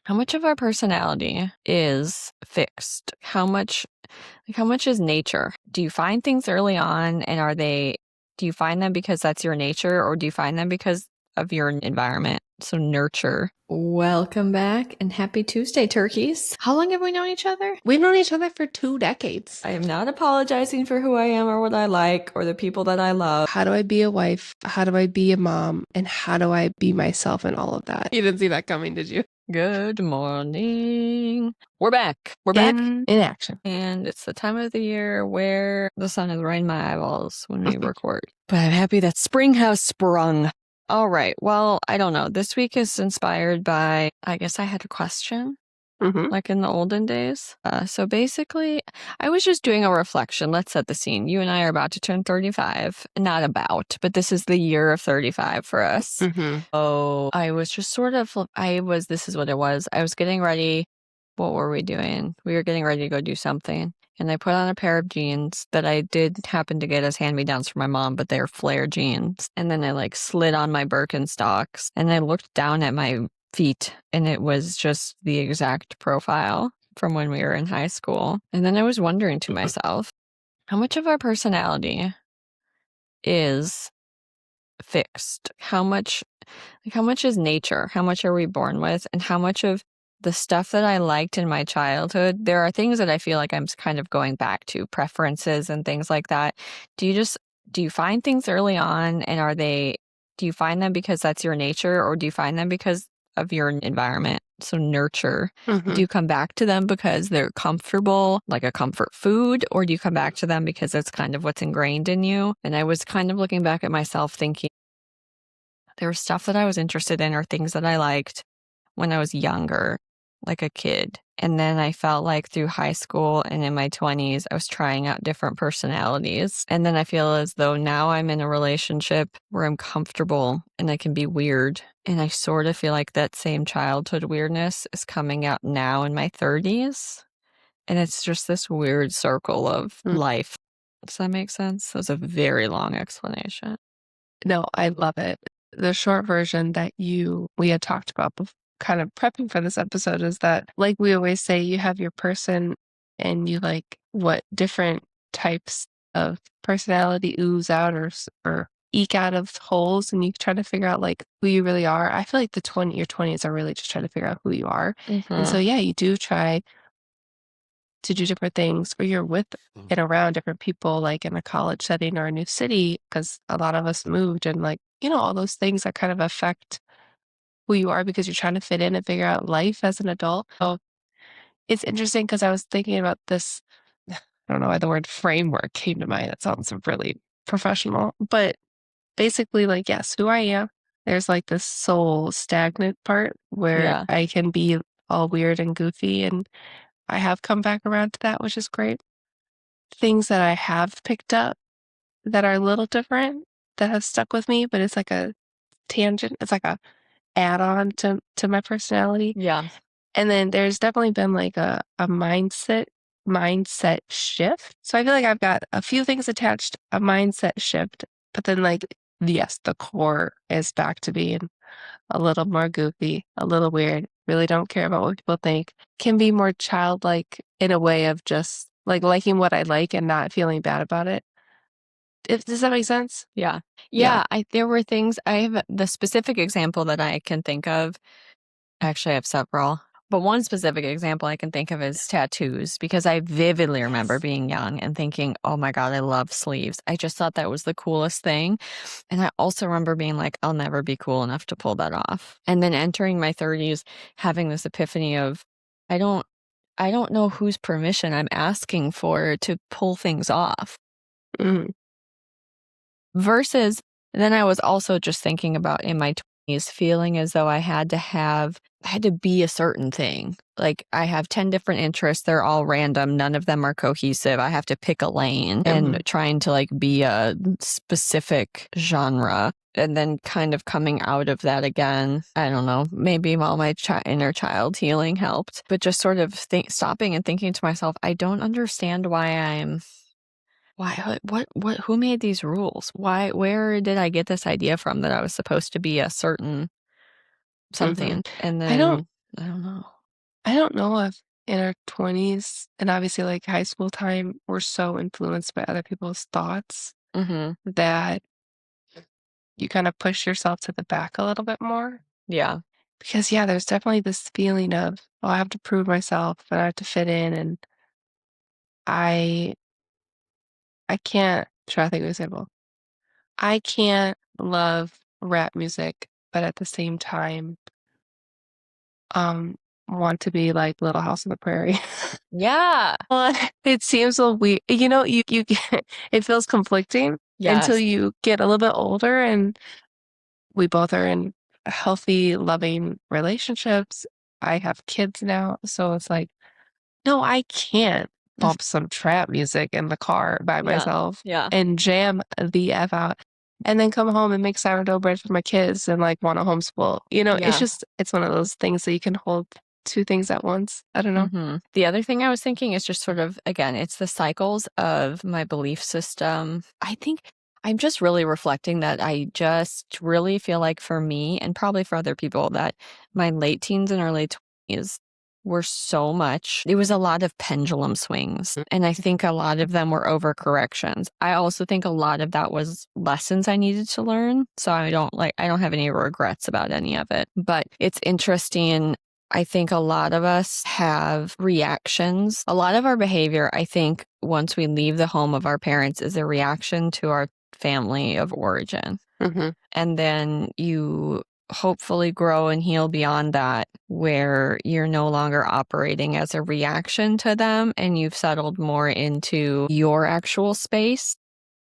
How much of our personality is fixed? How much is nature? Do you find things early on and do you find them because that's your nature, or do you find them because of your environment? So nurture. Welcome back and happy Tuesday, turkeys. How long have we known each other? We've known each other for 2 decades. I am not apologizing for who I am or what I like or the people that I love. How do I be a wife? How do I be a mom? And how do I be myself and all of that? You didn't see that coming, did you? Good morning. We're back. We're back in action. And it's the time of the year where the sun is right in my eyeballs when we record. But I'm happy that spring has sprung. All right. Well, I don't know. This week is inspired by, I guess I had a question, like in the olden days. So basically, I was just doing a reflection. Let's set the scene. You and I are about to turn 35. Not about, but this is the year of 35 for us. So I was just this is what it was. I was getting ready. What were we doing? We were getting ready to go do something. And I put on a pair of jeans that I did happen to get as hand-me-downs from my mom, but they're flare jeans. And then I slid on my Birkenstocks and I looked down at my feet and it was just the exact profile from when we were in high school. And then I was wondering to myself, how much of our personality is fixed? How much is nature? How much are we born with? And how much of the stuff that I liked in my childhood, there are things that I feel like I'm kind of going back to, preferences and things like that. Do you find things early on and do you find them because that's your nature, or do you find them because of your environment? So nurture. Do you come back to them because they're comfortable, like a comfort food, or do you come back to them because it's kind of what's ingrained in you? And I was kind of looking back at myself thinking there was stuff that I was interested in or things that I liked when I was younger, like a kid. And then I felt like through high school and in my 20s, I was trying out different personalities. And then I feel as though now I'm in a relationship where I'm comfortable and I can be weird. And I sort of feel like that same childhood weirdness is coming out now in my 30s. And it's just this weird circle of life. Does that make sense? That was a very long explanation. No, I love it. The short version that we had talked about kind of prepping for this episode is that, like we always say, you have your person and you like what different types of personality ooze out or eke out of holes, and you try to figure out like who you really are. I feel like your 20s are really just trying to figure out who you are. And so, yeah, you do try to do different things, or you're with and around different people, like in a college setting or a new city, because a lot of us moved, and all those things that kind of affect who you are because you're trying to fit in and figure out life as an adult. So it's interesting because I was thinking about this. I don't know why the word framework came to mind. It sounds really professional, but basically, like, yes, who I am. There's like this soul stagnant part where I can be all weird and goofy, and I have come back around to that, which is great. Things that I have picked up that are a little different that have stuck with me, but it's like a tangent. It's like a add-on to my personality. Yeah. And then there's definitely been like a mindset shift. So I feel like I've got a few things attached, a mindset shift, but then yes, the core is back to being a little more goofy, a little weird, really don't care about what people think, can be more childlike in a way of just liking what I like and not feeling bad about it. Does that make sense? Yeah. Yeah. There were things, I have the specific example that I can think of. Actually, I have several, but one specific example I can think of is tattoos, because I vividly remember being young and thinking, oh my God, I love sleeves. I just thought that was the coolest thing. And I also remember being like, I'll never be cool enough to pull that off. And then entering my 30s, having this epiphany of, I don't know whose permission I'm asking for to pull things off. Versus then I was also just thinking about in my 20s feeling as though I had to be a certain thing. Like I have 10 different interests. They're all random. None of them are cohesive. I have to pick a lane and trying to be a specific genre. And then kind of coming out of that again, I don't know, maybe while my inner child healing helped, but just sort of stopping and thinking to myself, I don't understand who made these rules? Where did I get this idea from that I was supposed to be a certain something? And then I don't know. I don't know if in our 20s and obviously like high school time, we're so influenced by other people's thoughts Mm-hmm. that you kind of push yourself to the back a little bit more. Yeah. Because yeah, there's definitely this feeling of, oh, I have to prove myself and I have to fit in and I I can't try to think of an example. I can't love rap music, but at the same time, um, want to be like Little House on the Prairie. Yeah. Well, it seems a weird, you know, you get, it feels conflicting until Yes. you get a little bit older and we both are in healthy, loving relationships. I have kids now, so it's like, no, I can't bump some trap music in the car by Yeah. myself Yeah. and jam the F out and then come home and make sourdough bread for my kids and like want to homeschool. You know, it's Yeah. just, it's one of those things that you can hold two things at once. I don't know. The other thing I was thinking is just sort of, again, it's the cycles of my belief system. I think I'm just really reflecting that I just really feel like for me and probably for other people that my late teens and early 20s were so much, it was a lot of pendulum swings. And I think a lot of them were overcorrections. I also think a lot of that was lessons I needed to learn. So I don't have any regrets about any of it. But it's interesting. I think a lot of us have reactions. A lot of our behavior, I think, once we leave the home of our parents, is a reaction to our family of origin. Mm-hmm. And then you hopefully grow and heal beyond that, where you're no longer operating as a reaction to them and you've settled more into your actual space,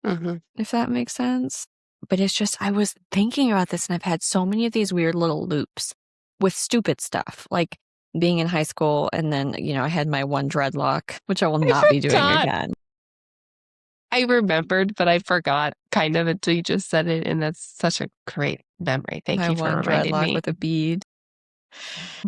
Mm-hmm. if that makes sense. But it's just, I was thinking about this and I've had so many of these weird little loops with stupid stuff, like being in high school. And then, I had my one dreadlock, which I will I not be doing forgot. again. I remembered, but I forgot kind of until you just said it. And that's such a great memory. Thank My you for one reminding dreadlock me. with a bead.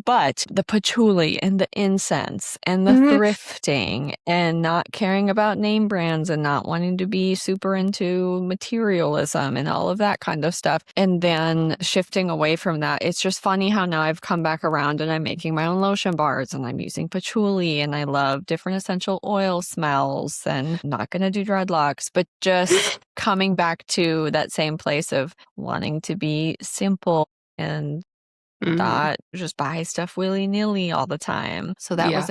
But the patchouli and the incense and the Mhm. thrifting and not caring about name brands and not wanting to be super into materialism and all of that kind of stuff. And then shifting away from that, it's just funny how now I've come back around and I'm making my own lotion bars and I'm using patchouli and I love different essential oil smells and I'm not going to do dreadlocks, but just coming back to that same place of wanting to be simple and Mhm. not just buy stuff willy-nilly all the time. So Yeah.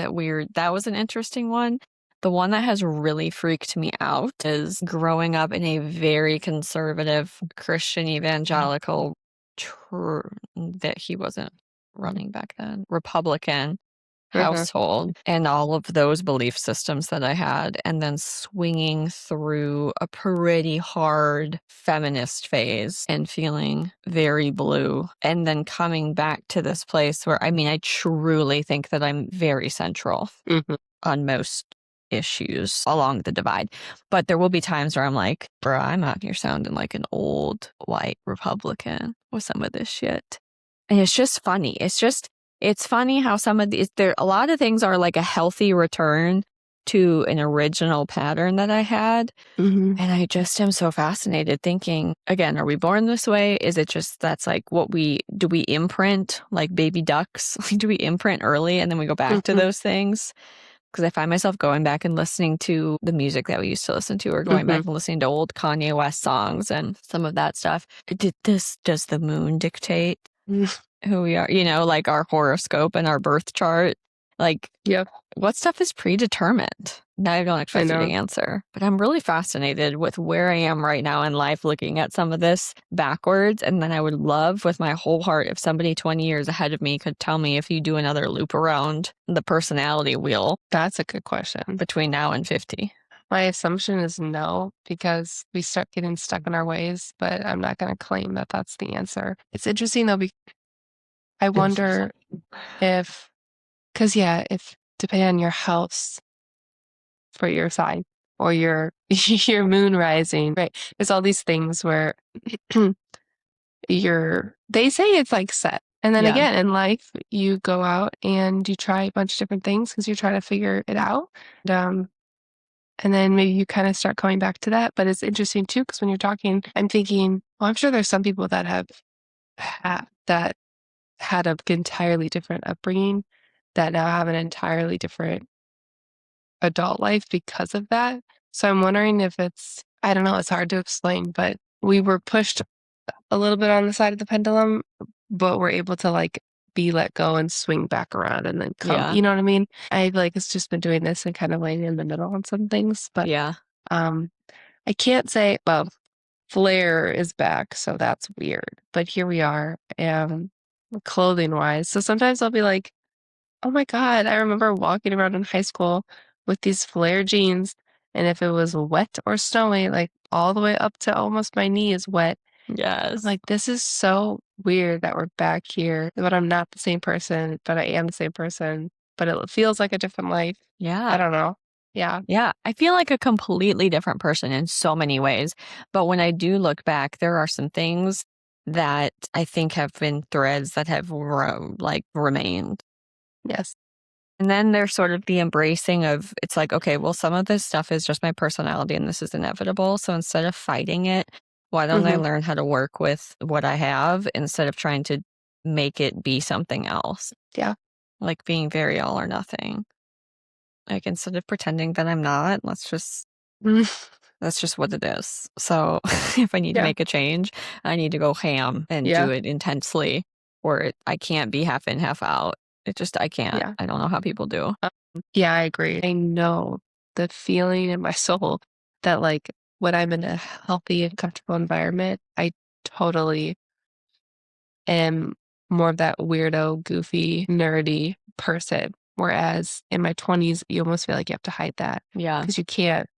that was an interesting one. The one that has really freaked me out is growing up in a very conservative Christian evangelical that he wasn't running back then, Republican Uh-huh. household and all of those belief systems that I had, and then swinging through a pretty hard feminist phase and feeling very blue, and then coming back to this place where, I truly think that I'm very central Mhm. on most issues along the divide. But there will be times where I'm like, bruh, I'm out here sounding like an old white Republican with some of this shit. And it's just funny. It's funny how some of these, a lot of things are like a healthy return to an original pattern that I had. Mhm. And I just am so fascinated thinking, again, are we born this way? Is it just that's like do we imprint like baby ducks? Do we imprint early and then we go back to Mhm. those things? Because I find myself going back and listening to the music that we used to listen to, or going back Mhm. and listening to old Kanye West songs and some of that stuff. Does the moon dictate Mhm. who we are? Like our horoscope and our birth chart. Like, Yep. what stuff is predetermined? Now I don't I expect you to know. answer, but I'm really fascinated with where I am right now in life, looking at some of this backwards. And then I would love with my whole heart if somebody 20 years ahead of me could tell me if you do another loop around the personality wheel That's a good question. between now and 50. My assumption is no, because we start getting stuck in our ways, but I'm not going to claim that that's the answer. It's interesting though, I wonder if, because yeah, if depending on your house for your sign or your your moon rising, right? There's all these things where they say it's like set. And then Yeah. again, in life, you go out and you try a bunch of different things because you're trying to figure it out. And, and then maybe you kind of start coming back to that. But it's interesting too, because when you're talking, I'm thinking, well, I'm sure there's some people that have that had an entirely different upbringing that now have an entirely different adult life because of that. So I'm wondering if I don't know, it's hard to explain, but we were pushed a little bit on the side of the pendulum, but we're able to like be let go and swing back around and then come. Yeah. You know what I mean? I like it's just been doing this and kind of laying in the middle on some things, but Yeah. um I can't say well, flare is back, so that's weird. But here we are, clothing wise. So sometimes I'll be like, oh my God, I remember walking around in high school with these flare jeans, and if it was wet or snowy, like all the way up to almost my knee is wet. I'm Yes. like, this is so weird that we're back here, but I'm not the same person, but I am the same person, but it feels like a different life. I Yeah. don't know. Yeah. Yeah. I feel like a completely different person in so many ways. But when I do look back, there are some things that I think have been threads that have remained. Yes. And then there's sort of the embracing of it's like, okay, well, some of this stuff is just my personality and this is inevitable. So instead of fighting it, why don't I Hmm. learn how to work with what I have instead of trying to make it be something else? Yeah. Like being very all or nothing. Like instead of pretending that I'm not, that's just what it is. So if I need to Yeah. make a change, I need to go ham and Yeah. do it intensely, or I can't be half in, half out. I can't. Yeah. I don't know how people do. Yeah, I agree. I know the feeling in my soul that like when I'm in a healthy and comfortable environment, I totally am more of that weirdo, goofy, nerdy person. Whereas in my 20s, you almost feel like you have to hide that Yeah. because you can't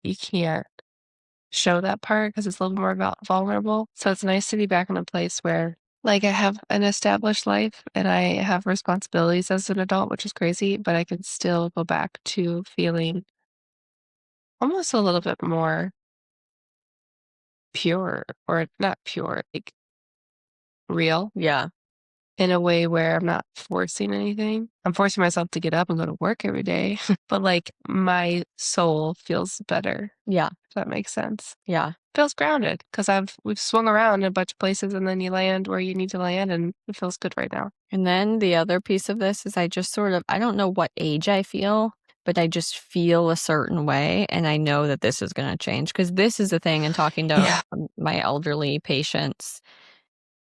show that part because it's a little more vulnerable. So it's nice to be back in a place where like I have an established life and I have responsibilities as an adult, which is crazy, but I can still go back to feeling almost a little bit more pure or not pure, like real Yeah. in a way where I'm not forcing anything. I'm forcing myself to get up and go to work every day, but like my soul feels better, Yeah. if that makes sense. Yeah. Feels grounded because we've swung around in a bunch of places and then you land where you need to land and it feels good right now. And then the other piece of this is I don't know what age I feel, but I just feel a certain way. And I know that this is going to change because this is the thing in talking to Yeah. my elderly patients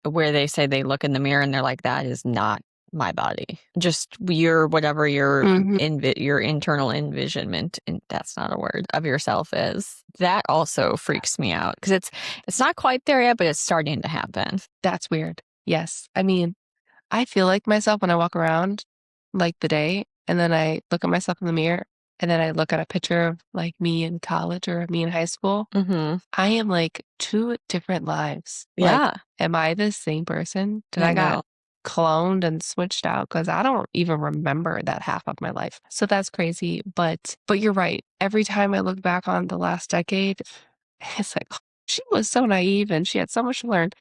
where they say they look in the mirror and they're like, that is not my body. Just whatever Hmm. your internal envisionment, and that's not a word, of yourself is. That also freaks me out because it's not quite there yet, but it's starting to happen. That's weird. Yes. I mean, I feel like myself when I walk around like the day and then I look at myself in the mirror and then I look at a picture of like me in college or me in high school. Hmm. I am like two different lives. Like, Yeah, am I the same person? Did I I got know. cloned and switched out? Because I don't even remember that half of my life. So that's crazy. But you're right. Every time I look back on the last decade, it's like "Oh, she was so naive and she had so much to learn.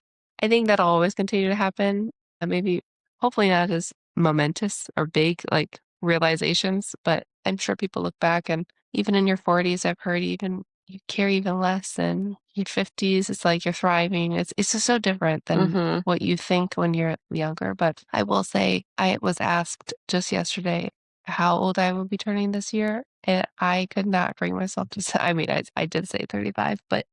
I think that'll always continue to happen. Maybe, hopefully, not as momentous or big like realizations, but I'm sure people look back and even in your 40s, I've heard even you care even less than your 50s. It's like you're thriving. It's just so different than Hmm. what you think when you're younger. But I will say, I was asked just yesterday how old I will be turning this year, and I could not bring myself to say. I mean, I did say 35, but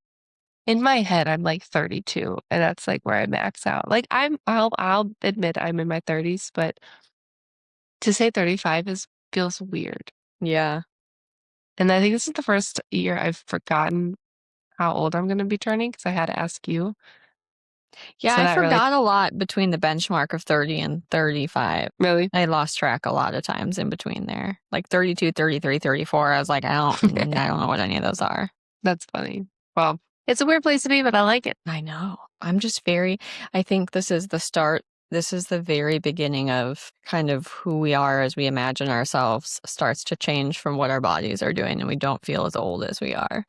in my head, I'm like 32, and that's like where I max out. Like I'll admit I'm in my 30s, but to say 35 is feels weird. Yeah. And I think this is the first year I've forgotten how old I'm gonna be turning because I had to ask you. Yeah, So I that really forgot a lot between the benchmark of 30 and 35. really I lost track a lot of times in between there. Like 32, 33, 34. I was like, I don't know what any of those are. that's funny. Well, it's a weird place to be, but I like it. I know. I think this is the start. This is the very beginning of kind of who we are as we imagine ourselves starts to change from what our bodies are doing, and we don't feel as old as we are.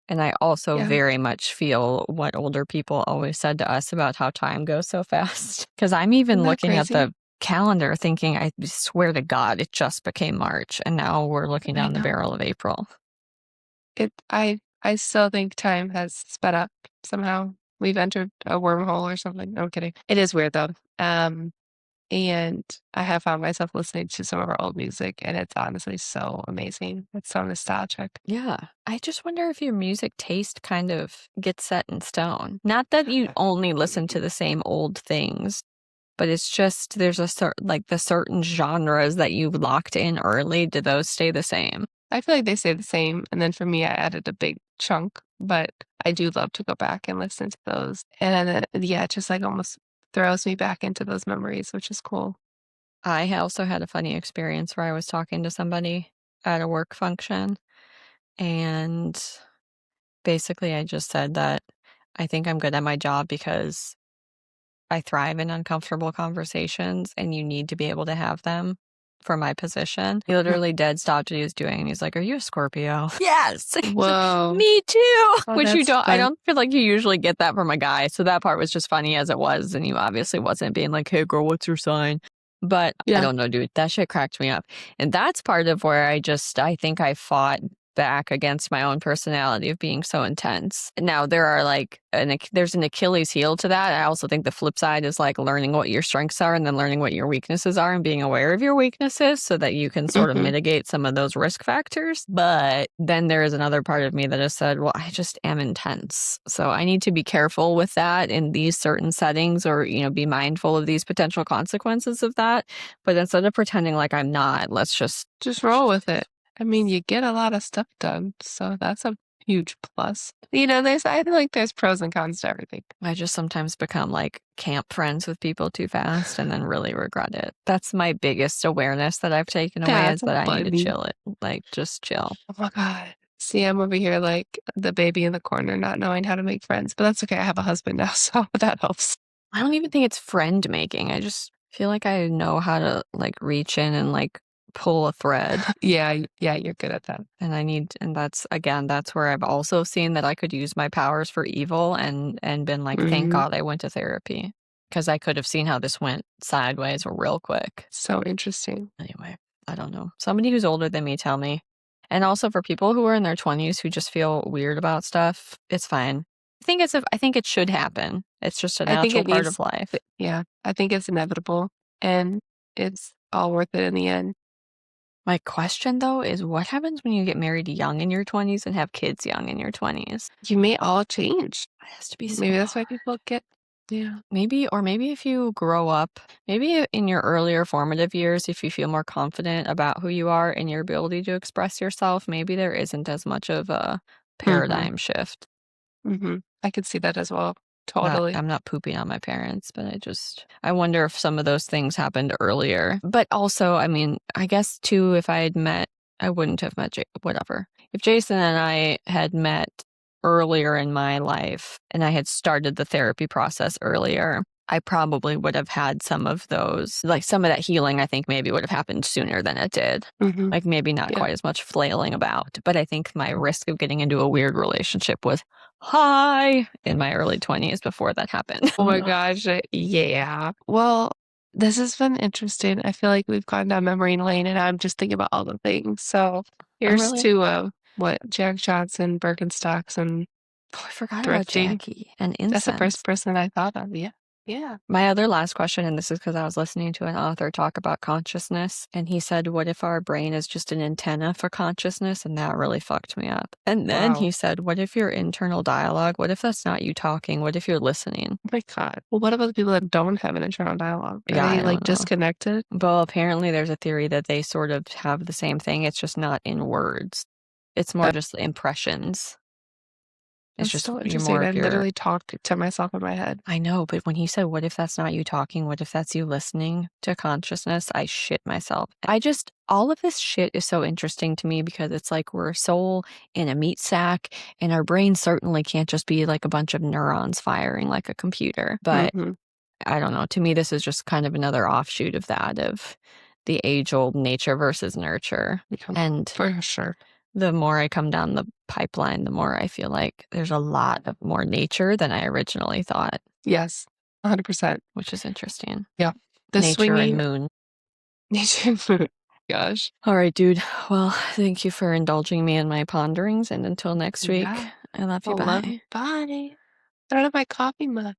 And I also Yeah. very much feel what older people always said to us about how time goes so fast. Because I'm even Isn't that looking at crazy? the calendar thinking, I swear to God, it just became March. And now we're looking I down the know. barrel of April. I still think time has sped up somehow. We've entered a wormhole or something. No I'm kidding. It is weird though. And I have found myself listening to some of our old music, and it's honestly so amazing. It's so nostalgic. Yeah. I just wonder if your music taste kind of gets set in stone. Not that you only listen to the same old things, but it's just there's a certain like the certain genres that you've locked in early. Do those stay the same? I feel like they stay the same. And then for me, I added a big chunk, but I do love to go back and listen to those. And then, yeah, it just like almost throws me back into those memories, which is cool. I also had a funny experience where I was talking to somebody at a work function, and basically I just said that I think I'm good at my job because I thrive in uncomfortable conversations and you need to be able to have them for my position. He literally dead stopped what he was doing and he's like, "Are you a Scorpio?" Yes. Whoa. Me too. Oh, Which that's I fun. don't feel like you usually get that from a guy. So that part was just funny as it was. And you obviously wasn't being like, "Hey girl, what's your sign?" But I Yeah. don't know, dude. That shit cracked me up. And that's part of where I think I fought back against my own personality of being so intense. Now there are like there's an Achilles heel to that. I also think the flip side is like learning what your strengths are and then learning what your weaknesses are and being aware of your weaknesses so that you can sort of Hmm. mitigate some of those risk factors. But then there is another part of me that has said, well, I just am intense. So I need to be careful with that in these certain settings or, be mindful of these potential consequences of that. But instead of pretending like I'm not, Just roll with it. I mean, you get a lot of stuff done, so that's a huge plus. I feel like there's pros and cons to everything. I just sometimes become like camp friends with people too fast and then really regret it. That's my biggest awareness that I've taken away is That's that I need to funny. chill it. Like, just chill. Oh my God. See, I'm over here like the baby in the corner, not knowing how to make friends, but that's okay. I have a husband now, so that helps. I don't even think it's friend making. I just feel like I know how to like reach in and like pull a thread. Yeah, yeah, you're good at that. And that's where I've also seen that I could use my powers for evil and been like, thank Hmm. God I went to therapy because I could have seen how this went sideways real quick. So interesting. Anyway, I don't know. Somebody who's older than me tell me. And also for people who are in their 20s who just feel weird about stuff, it's fine. I think it should happen. It's just a I think natural it part of needs, life. yeah, I think it's inevitable and it's all worth it in the end. My question though is what happens when you get married young in your 20s and have kids young in your 20s? You may all change. It has to be so Maybe that's why hard. people get, yeah. Maybe if you grow up, maybe in your earlier formative years, if you feel more confident about who you are and your ability to express yourself, maybe there isn't as much of a Hmm. paradigm shift. I could see that as well. Totally. I'm not pooping on my parents, but I wonder if some of those things happened earlier. But also, I mean, I guess too, if I wouldn't have met whatever. If Jason and I had met earlier in my life and I had started the therapy process earlier, I probably would have had some of those, like some of that healing, I think maybe would have happened sooner than it did. Hmm. Like maybe not Yeah. quite as much flailing about, but I think my risk of getting into a weird relationship was high in my early 20s before that happened. Oh my gosh. Yeah. Well, this has been interesting. I feel like we've gone down memory lane and I'm just thinking about all the things. So I'm here's really to what Jack Johnson, Birkenstocks, and Oh, I forgot about thrifting. Jackie and That's the incense. first person I thought of. Yeah. Yeah. My other last question, and this is because I was listening to an author talk about consciousness, and he said, what if our brain is just an antenna for consciousness? And that really fucked me up. And then Wow. he said, what if your internal dialogue, what if that's not you talking? What if you're listening? Oh my God. Well, what about the people that don't have an internal dialogue? Are Yeah, they I like don't know. disconnected? Well, apparently there's a theory that they sort of have the same thing. It's just not in words. It's more Uh, just impressions. It's That's just so you're interesting. more I of your literally talked to myself in my head. I know, but when he said, what if that's not you talking? What if that's you listening to consciousness? I shit myself. All of this shit is so interesting to me because it's like we're a soul in a meat sack, and our brain certainly can't just be like a bunch of neurons firing like a computer. But Hmm. I don't know. To me, this is just kind of another offshoot of that, of the age old nature versus nurture. Yeah, And for sure. the more I come down the pipeline, the more I feel like there's a lot of more nature than I originally thought, Yes. 100%. which is interesting. Yeah. The Nature and swinging moon. nature food. Gosh. All right, dude. Well, thank you for indulging me in my ponderings. And until next week, Yeah. I love I you. love Bye. bye. I don't have my coffee mug.